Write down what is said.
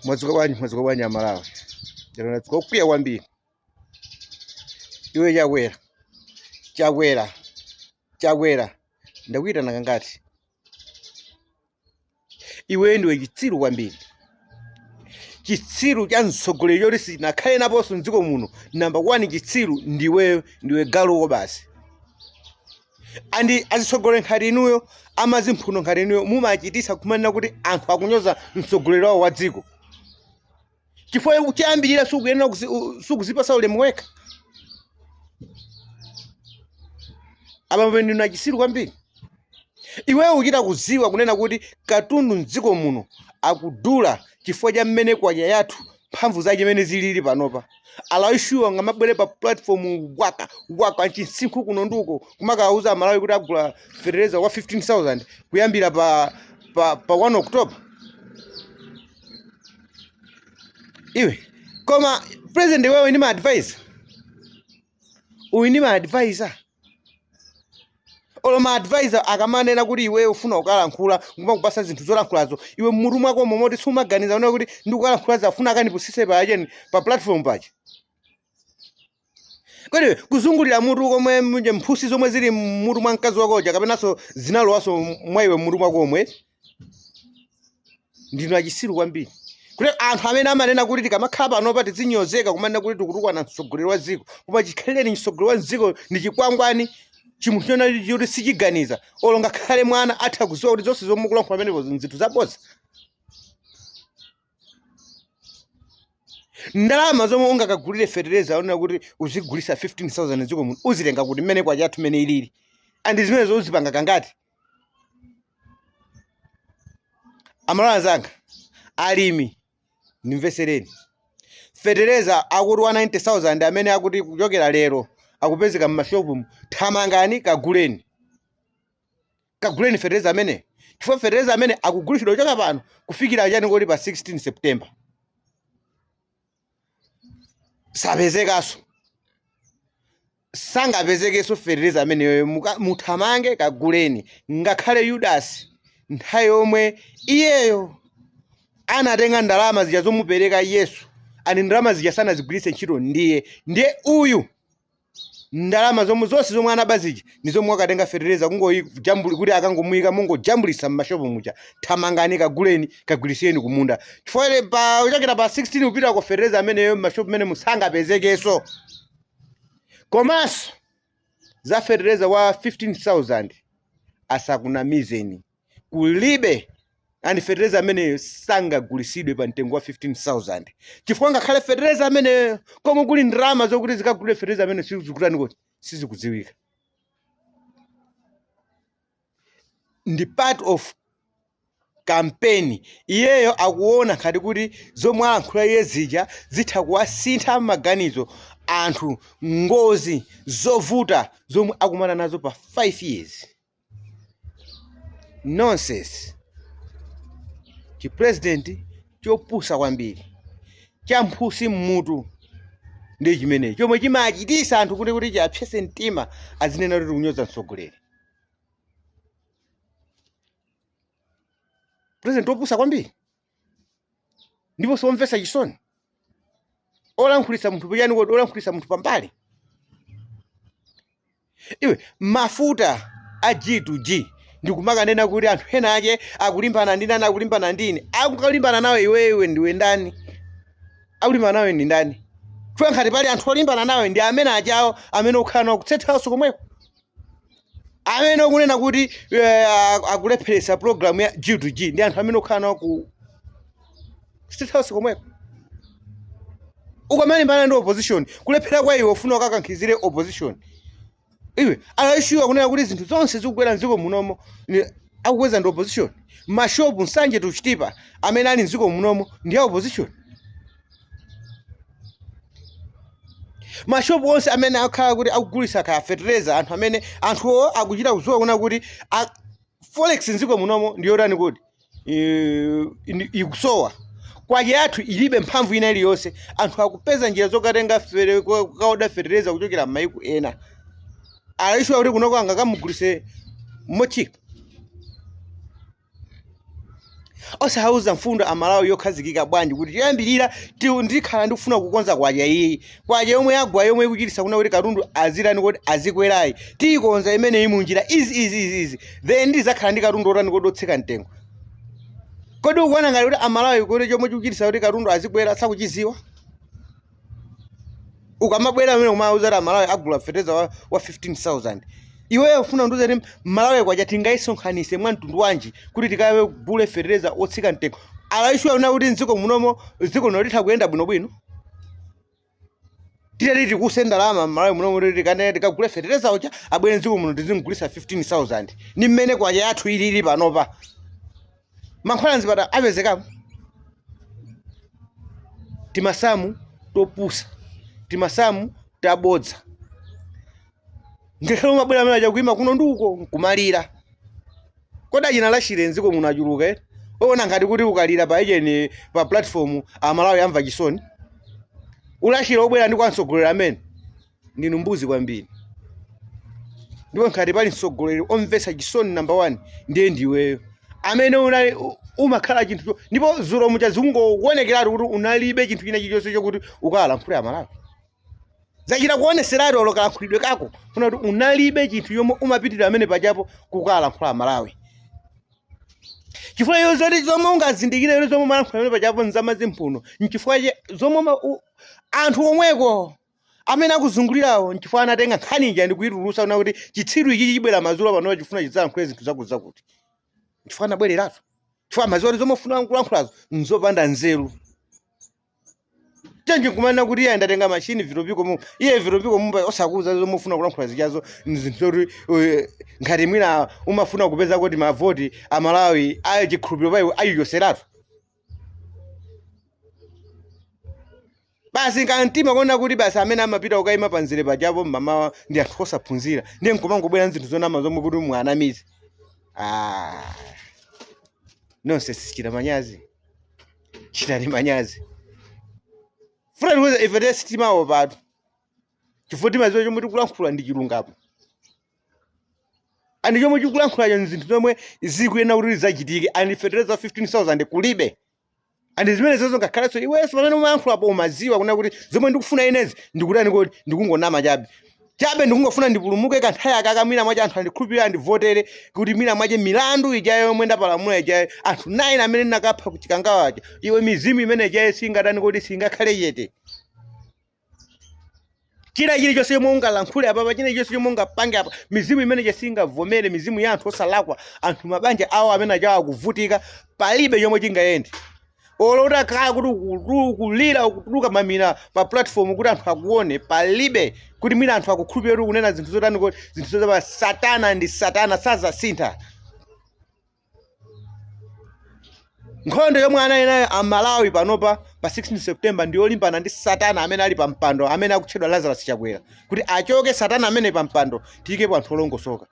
Mwadzuka bwanji Malawi. Jana tukukwiya kwambiri. Iwe chakwera. Ndakuita nakangati. Iwe ndiwe chitsiru kwambiri. Chitsiru cha mtsogoleri yoti sinakhale naponso m'dziko muno. Number 1 chitsiru ndiwe galuko basi. Andi azitsogoleri nkhati inuyo amazimphuno nkhati inuyo mumachitisa kumanena kuti anthu akunyoza mtsogoleri wawo wa dziko. Chifukwa chiyambirira sukuzipasa ulemu wekha. Apa ndinu chitsiru kwambiri. Iwe uchita kuziwa kunena kuti katundu m'dziko muno akudula chifukwa cha mmene kwacha yathu mphamvu zake mmene zilili panopa. Alawishuwa ngamabwere pa platform waka chinsinkhu kuno nduko kumakauza Malawi kuti agula fertilizer wa 15,000 kuyambira pa 1 October. Iwe koma president wewe ni ma advisor. Uyu ni ma advisor. Olo ma advisor akamanena kuti iwe ufuna ukalankhula ngoma kupasa zinthu zolankhulazo iwe mmutu mwako momoti sumaganiza una kuti ndikukalankhula zafuna kanipusise pa ajeni pa platform paja. Kodi kuzungulira mutu komwe muje mphusi zomwe zili mmutu mwa mkazi wakoja kapenaso zinalowaso mwa iwe mmutu mwako omwe. Ndinu achitsiru kwambiri. Kuti anthu amene amanena kuti tikamakhala panopa tizinyozeka kumanena kuti tikutukwa na mtsogoleri wa dziko. Koma chikhaleni mtsogoleri wa dziko ndi chikwangwani chimunthu chona choti sichiganiza. Olo ngakhale mwana atha kuziwa kuti zonse zomwe kulankhula pamenepo zinthu zabodza. Ndalama zomwe ungakagulire fertilizer onena kuti uzigulisa 15,000 dziko muno uzitenga kuti mmene kwacha yathu mmene ilili. Andi zimenezo uzipanga kangati. Amalawi zanga alimi nimvesereni. Fertilizer akuti 190,000 amene akuti kuchokera lero akupezeka m'mashopu thamangani kaguleni. Kaguleni fertilizer amene. Chifukwa fertilizer amene akugulishidwa kuchoka pano kufikira achani kuti pa 16 September. Sapezekaso. Sangapezekeso fertilizer amene muthamange kaguleni. Ngakhale Judas nthawi yomwe iyeyo anatenga ndalama zija zomupereka Yesu. Ani ndalama zija sanazigwiritse ntchito ndiye uyu. Ndalama zomwe zonse zomwe anabaziji nizomwe akatenga fertilizer kungoyijambuli kuti akangomuyika mungojambulisa m'mashopu muja. Thamangani kaguleni kaguliseni kumunda. Chifukwa pa uchakira pa 16 upita ku fertilizer ameneyo m'mashopu mene musangapezekeso. Komanso za fertilizer wa 15,000 asakunamizeni. Kulibe ani fertilizer amene sangagulisidwe pa mtengo wa 15,000. Chifukwa ngakhale fertilizer amene komwe kuli ndalama zokuti zikagulire fertilizer amene sizikutani kuti sizikudziwika. Ndi part of campaign. Iyeyo akuona khati kuti zomwe alankhula iye zija zitha kuwasintha maganizo anthu ngozi zovuta zomwe akumana nazo pa 5 years. Nonsense. Chipresident chopusa kwambiri. Champhusi mmutu ndi chimene. Chomwe chimachitisa anthu kuti chapsese mtima azinena kuti kunyoza mtsogoleri. President opusa kwambiri. Ndipo somvesa chisoni. Olankhulisa munthu pachani kuti olankhulisa munthu pambali. Iwe mafuta a G2G ndikumakanena kuti anthu ena ake akulimbana ndi nani akulimbana ndini. Akukalimbana nawe iwewe ndiwe ndani? Akulimbana nawe ndi ndani? Chifukwa ngati pali anthu olimbana nawe ndi amene achawo amene ukhala nawo kutsethaso komweko. Amene ukunena kuti akulepheresa program ya G2G ndi anthu amene ukhala nawo ku kutsethaso komweko. Ukamalimbana ndi opposition kulephera kwa iwe ufuna ukakankhizire opposition. Iwe alaishiwa kunena kuti zinthu zonse zikugwera mdziko munomo akukweza ndi opposition. Mashopu nsanje tuchitipa amene ali mdziko munomo ndi opposition. Mashopu onse amene akhala kuti akugulisa ka fertilizer anthuwo akuchita kuzuwa kuna kuti forex mdziko munomo ndi yotani kuti ikusowa. Kwacha yathu ilibe mphamvu ina iliyonse. Anthu akupeza njira zokatenga kukaoda fertilizer kuchokera m'mayiko ena. Alaishwa kuti kunoko angakamugulise mochika. osauza mfundo amalawi yokhazikika bwanji kuti choyambirira ndikhala ndikufuna kukonza kwaja iyi kwaja yomwe yagwa yomwe ikuchitisa kuna kuti katundu azirani kuti azikwerayi tiyikonza imeneyi munjira izi then ndizakhala ndi katundu otani kodi otsika mtengo. Kodi ukuona ngati kuti amalawi kuti chomwe chikuchitisa kuti katundu azikwera sakuchiziwa? Ukamabwera amene kumauza kuti amalawi agula fertilizer wa 15,000 iweyo ufuna unduze kuti malawi kwaja tingayisonkhanise mwa mtundu wanji kuti tikagule fertilizer otsika mtengo. Alaishwa una kuti mdziko munomo dziko lino kuyenda bwinobwino titati tikuse ndalama malawi munomo kuti tikagule fertilizer uja abwere mdziko muno tizimugulisa 15,000 ni mmene kwaja yathu ilili panopa. Mankhwala nzipata apezekapo timasamu topusa timasamu tabodza ngakhale umabwera amene achakuima kuno nduko nkumalira. Kodi achina lachire mdziko muno achuluka ona ngati kuti ukalira pa ejeni pa platform amalawi amva chisoni ulachira obwera ndi kwa msogolera amene ndinu mbuzi kwambiri. Ndipo ngati pali msogolera omvetsa chisoni number 1 ndiye ndiweyo amene unali umakhala chinthu ndipo zulo muchazungokuonekeratu kuti unalibe chinthu china chilichonse chokuti ukalankhula amalawi zachita kuoneseratu olokalankhulidwe kako kuna kuti unalibe chinthu yomwe umapitirira amene pachapo kukalankhula amalawi. Chifukwa iyo zoti zomwe ungazindikire yoni zomwe malankhula amene pachapo nzamazi mphuno nchifukwa zomwe anthu omweko amene akuzungulirawo nchifukwa anatenga nkhanija ndi kuyitulusa una kuti chitsiru ichi chibwera madzulo panopa chifuna chidzalankhule zinthu zakuti chifukwa anabwereratu chifukwa maziwa zomwe ufuna kulankhulazo nzopanda nzeru. Chanji kumana kuti iye ndatenga machine vitopiko mu iye vitopiko mumba osakuza zomwe ufuna kulankhula zichazo nzinthu ngati mwina umafuna kupeza kuti mavoti amalawi ayo chikhulupiriro payo ayiyoseratu. Basi nkantima kuona kuti basi amene amapita ukayima panzire pachapo mamawa ndi anthu osaphunzira ndiye nkomangobwera nzinthu zonama zomwe kuti mwanamize. Nonse sichita manyazi chitani manyazi funa ndiweza ifete sitimawo patu chifukwa timaziwa chomwe tikulankhula ndi chilungapo andi chomwe tikulankhulacho nzinthu zomwe zikuyena kuti zachitike andi fertilizer 15,000 kulibe andi zimene zozo ngakhalenso iwenso pamene umayankhulapo umaziwa kuna kuti zomwe ndikufuna inezi ndikutani kuti ndikungonama chabe ndikungofuna ndipulumuke kanthawi akaka mwina mwache anthu andikhulupirira ndivotere kuti mwina mwache milandu ijayo yomwe ndapalamula ijayo anthu 9 amene nakapha kuchikangawacha iwe mizimu imene ijayo singatani kuti singakhale chete. China chilichonse chomwe ungalankhule apapa china chilichonse chomwe ungapange apa mizimu imene ijayo singavomere mizimu ya anthu osalakwa anthu mabanja awo amene ajawo akuvutika palibe chomwe chingayende. Olota kaya kuti kulira ukutuluka mamina pa platform kuti anthu akuone palibe kuti mwina anthu akukhulupirira kunena zinthu zotani kuti zinthu zozapa satana ndi satana sazasintha. Nkhondo yomwe anali nayo amalawi panopa pa 16 September ndi yolimbana ndi satana amene ali pa mpando amene akutchedwa Lazarus Chakwera kuti achoke satana amene pa mpando tiyikepo anthu olongosoka.